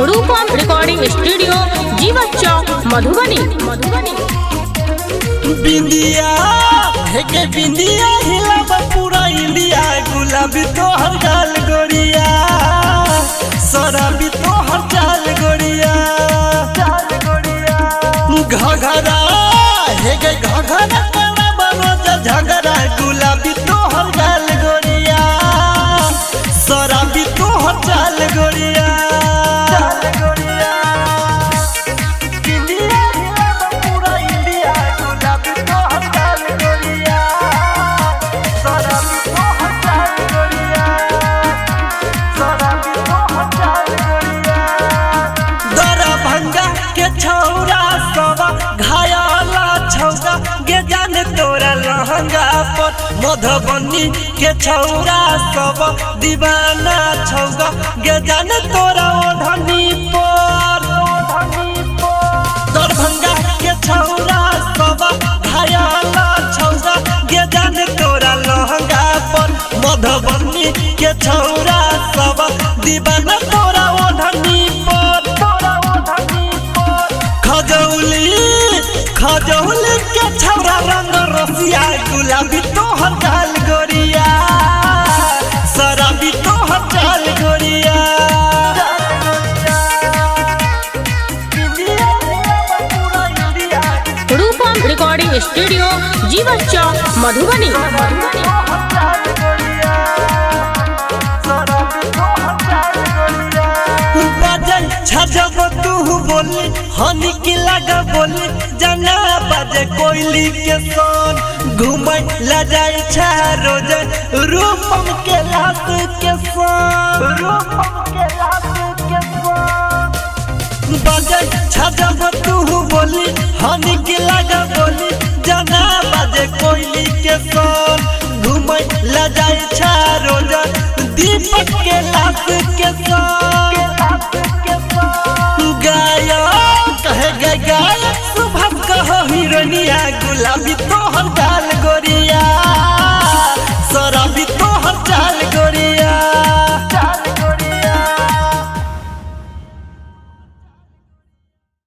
रूपम recording studio, जीवत चौक, मधुबनी। बिंदिया है के बिंदिया हिला पूरा इंडिया, गुलाबी तो हर गाल गोरिया, शराबी तो हर चाल गोरिया, घघरा है के घघरा झगड़ा, गुलाबी तो हर गाल गोरिया, शराबी तो हर चाल गोरिया। तोरा लहंगा पर मधुबनी के छौरा सब दीवाना छौगा गे जान तोरा ओढ़नी पर, दरभंगा के छौरा सब घायला छौगा गे जान तोरा लहंगा पर मधुबनी के छौरा सब दीवाना तोरा ओढ़नी पर, खजौली के छौरा रंग रसिया, गुलाबी तो हर गाल गोरिया, शराबी तो हर चाल गोरिया। रूपम रिकॉर्डिंग स्टूडियो, जीवत चौक, मधुबनी। छजब तू बोली हनी की लगा बोली, जना बाजे कोयली के सोन घूमे ला जाए छा रोज, रूपम के लाश के सोन बाजे छजब तू बोली हनी की लगा बोली, जना बाजे कोयली के सोन घूमे ला जाए छा रोज, दीपक के लाश के सोन गाया कहे गाया